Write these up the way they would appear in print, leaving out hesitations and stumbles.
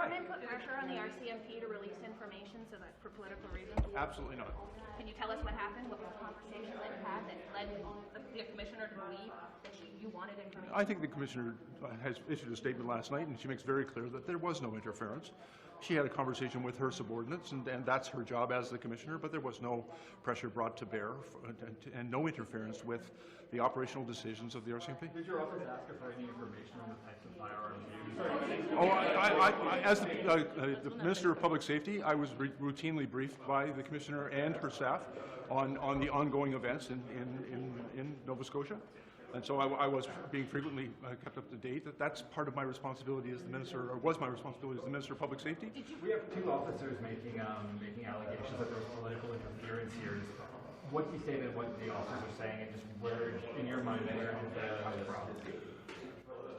government put pressure on the RCMP to release information so that for political reasons? Absolutely not. Can you tell us what happened, what conversations they've had that led the commissioner to believe that you wanted information? I think the commissioner has issued a statement last night, and she makes very clear that there was no interference. She had a conversation with her subordinates, and that's her job as the commissioner, but there was no pressure brought to bear and no interference with the operational decisions of the RCMP. Did your office ask her for any information on the types of firearms used? As the Minister of Public Safety, I was routinely briefed by the Commissioner and her staff on the ongoing events in Nova Scotia. And so I was being frequently kept up to date. That's part of my responsibility as the Minister, or was my responsibility as the Minister of Public Safety. We have two officers making allegations that there was political interference here. What do you say to what the officers are saying, and just where, in your mind, where did the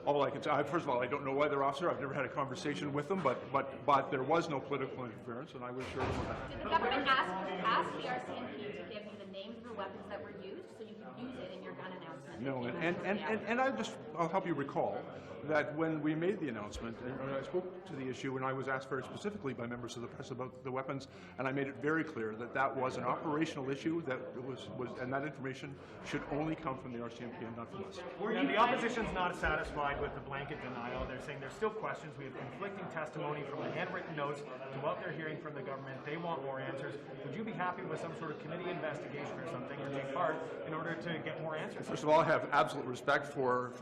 All I can say, first of all, I don't know either officer. I've never had a conversation with them, but there was no political interference, and I was sure of that. Did the government ask the RCMP to give you the names of the weapons that were used so you could use it in your gun announcement? No, and I'll help you recall that when we made the announcement, and I spoke to the issue, and I was asked very specifically by members of the press about the weapons, and I made it very clear that that was an operational issue, that and that information should only come from the RCMP and not from us. Now, the opposition's not satisfied with the blanket denial. They're saying there's still questions. We have conflicting testimony from the handwritten notes to what they're hearing from the government. They want more answers. Would you be happy with some sort of committee investigation or something to take part in order to get more answers? First of all, I have absolute respect for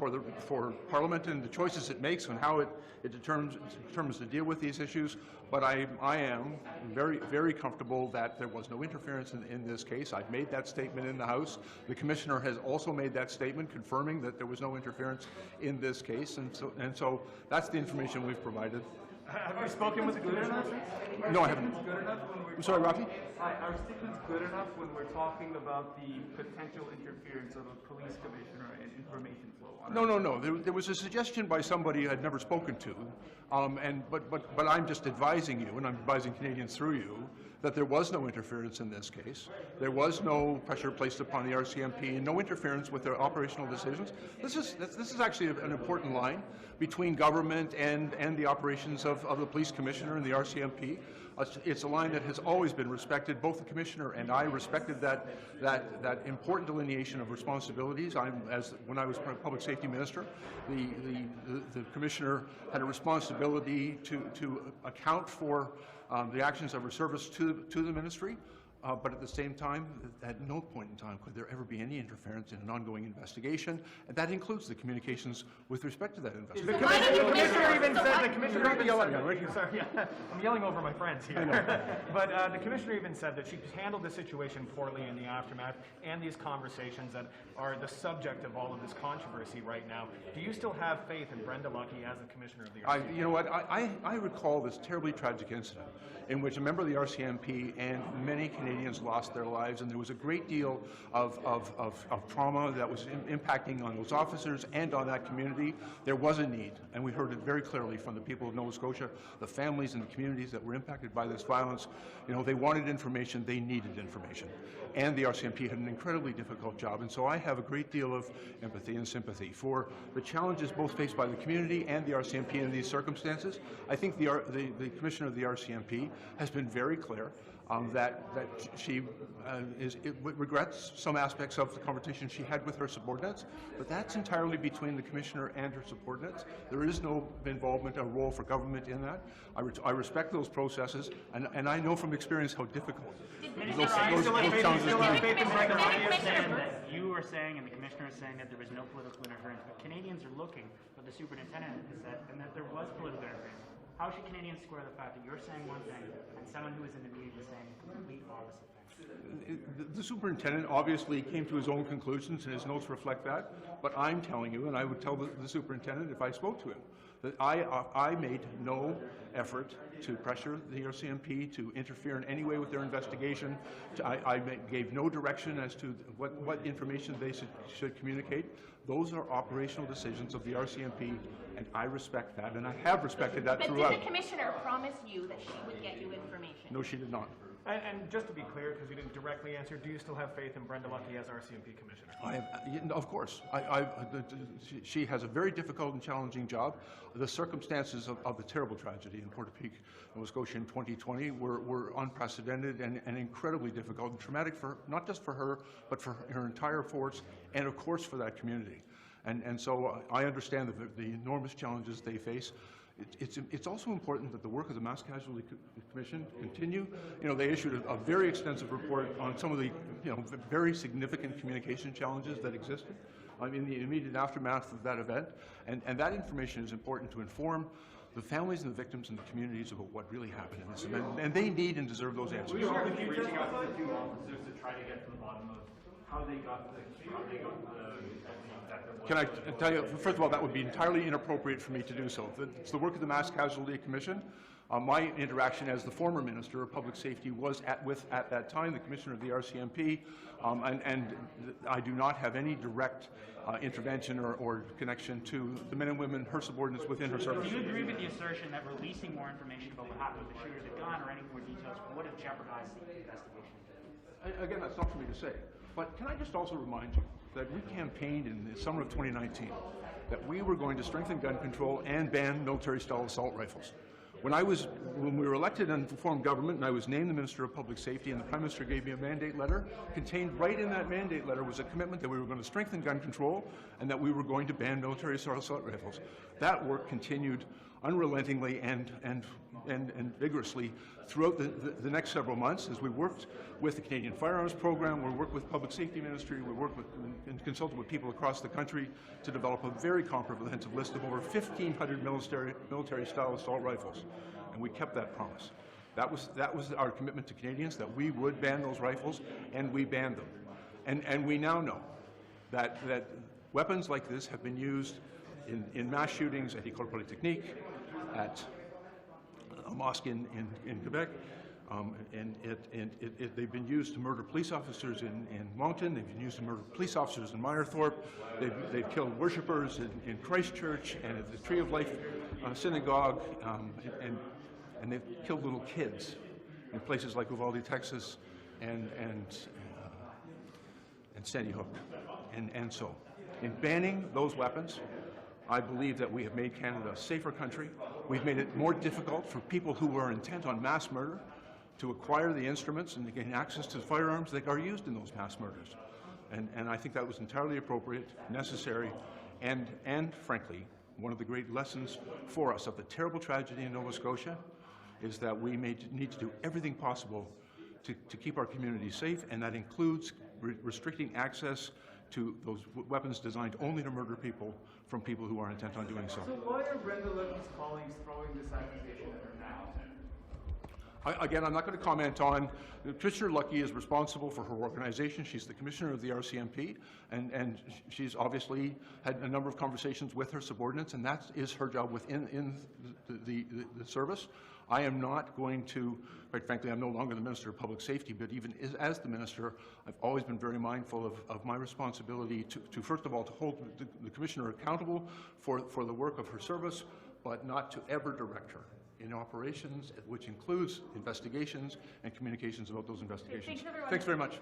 Parliament and the choices it makes and how it determines to deal with these issues. But I am very, very comfortable that there was no interference in this case. I've made that statement in the House. The Commissioner has also made that statement confirming that there was no interference in this case, and so that's the information we've provided. Have you spoken with the Commissioner? No, I haven't. Good enough when we're I'm sorry, Rafi? Our statement's good enough when we're talking about the potential interference of a police commissioner and information flow. No. There was a suggestion by somebody I'd never spoken to, but I'm just advising you, and I'm advising Canadians through you, that there was no interference in this case. There was no pressure placed upon the RCMP, and no interference with their operational decisions. This is actually an important line between government and the operations of the police commissioner and the RCMP. It's a line that has always been respected. Both the commissioner and I respected that important delineation of responsibilities. When I was public safety minister, the commissioner had a responsibility to account for the actions of her service to the ministry. But at the same time, at no point in time could there ever be any interference in an ongoing investigation, and that includes the communications with respect to that investigation. The commissioner even said, I'm yelling over my friends here. But the commissioner even said that she handled the situation poorly in the aftermath, and these conversations that are the subject of all of this controversy right now. Do you still have faith in Brenda Lucki as the commissioner of the RCMP? You know what? I recall this terribly tragic incident in which a member of the RCMP and many Canadians lost their lives, and there was a great deal of trauma that was impacting on those officers and on that community. There was a need, and we heard it very clearly from the people of Nova Scotia, the families and the communities that were impacted by this violence. You know, they wanted information, they needed information, and the RCMP had an incredibly difficult job, and so I have a great deal of empathy and sympathy for the challenges both faced by the community and the RCMP in these circumstances. I think the Commissioner of the RCMP has been very clear that she regrets some aspects of the conversation she had with her subordinates, but that's entirely between the Commissioner and her subordinates. There is no involvement or role for government in that. I respect those processes, and I know from experience how difficult those challenges are. You were saying, and the Commissioner is saying, that there was no political interference, but Canadians are looking what the Superintendent has said, and that there was political interference. How should Canadians square the fact that you're saying one thing and someone who is in the media is saying the complete opposite thing? The Superintendent obviously came to his own conclusions, and his notes reflect that, but I'm telling you, and I would tell the Superintendent if I spoke to him, that I made no effort to pressure the RCMP to interfere in any way with their investigation. I gave no direction as to what information they should communicate. Those are operational decisions of the RCMP, and I respect that, and I have respected that throughout. But did the Commissioner promise you that she would get you information? No, she did not. And just to be clear, because you didn't directly answer, do you still have faith in Brenda Lucki as RCMP Commissioner? Of course. She has a very difficult and challenging job. The circumstances of the terrible tragedy in Portapique, Nova Scotia in 2020 were unprecedented and incredibly difficult and traumatic for not just for her, but for her entire force and, of course, for that community. And so I understand the enormous challenges they face. It's also important that the work of the Mass Casualty Commission continue. You know, they issued a very extensive report on some of the, very significant communication challenges that existed in the immediate aftermath of that event. And that information is important to inform the families and the victims and the communities about what really happened in this event. And they need and deserve those answers. We are reaching out to the two officers to try to get to the bottom of how they got the Can I tell you, first of all, that would be entirely inappropriate for me to do so. It's the work of the Mass Casualty Commission. My interaction as the former Minister of Public Safety was at that time the Commissioner of the RCMP, and I do not have any direct intervention or connection to the men and women, her subordinates within her service. Do you agree with the assertion that releasing more information about what happened with the shooter, the gun, or any more details would have jeopardized the investigation? Again, that's not for me to say. But can I just also remind you that we campaigned in the summer of 2019 that we were going to strengthen gun control and ban military-style assault rifles. When we were elected and formed government, and I was named the Minister of Public Safety, and the Prime Minister gave me a mandate letter, contained right in that mandate letter was a commitment that we were going to strengthen gun control and that we were going to ban military-style assault rifles. That work continued unrelentingly and vigorously throughout the next several months as we worked with the Canadian Firearms Program, we worked with Public Safety Ministry, we worked with and consulted with people across the country to develop a very comprehensive list of over 1,500 military-style assault rifles, and we kept that promise. That was our commitment to Canadians, that we would ban those rifles, and we banned them. And we now know that weapons like this have been used in mass shootings at École Polytechnique, at a mosque in Quebec, and they've been used to murder police officers in Moncton, they've been used to murder police officers in Meyerthorpe, they've killed worshippers in Christchurch and at the Tree of Life synagogue, and they've killed little kids in places like Uvalde, Texas, and Sandy Hook. And so, in banning those weapons, I believe that we have made Canada a safer country. We've made it more difficult for people who are intent on mass murder to acquire the instruments and to gain access to firearms that are used in those mass murders. And I think that was entirely appropriate, necessary, and frankly, one of the great lessons for us of the terrible tragedy in Nova Scotia is that we need to do everything possible to keep our communities safe, and that includes restricting access to those weapons designed only to murder people from people who are intent on doing so. So why are Brenda Lucki's colleagues throwing this accusation at her now? Again, I'm not going to comment on. Commissioner Lucki is responsible for her organization. She's the commissioner of the RCMP, and she's obviously had a number of conversations with her subordinates, and that is her job within the service. I am not going to, quite frankly, I'm no longer the Minister of Public Safety, but even as the Minister, I've always been very mindful of my responsibility to first of all, to hold the Commissioner accountable for the work of her service, but not to ever direct her in operations, which includes investigations and communications about those investigations. Thanks, everyone. Thanks very much.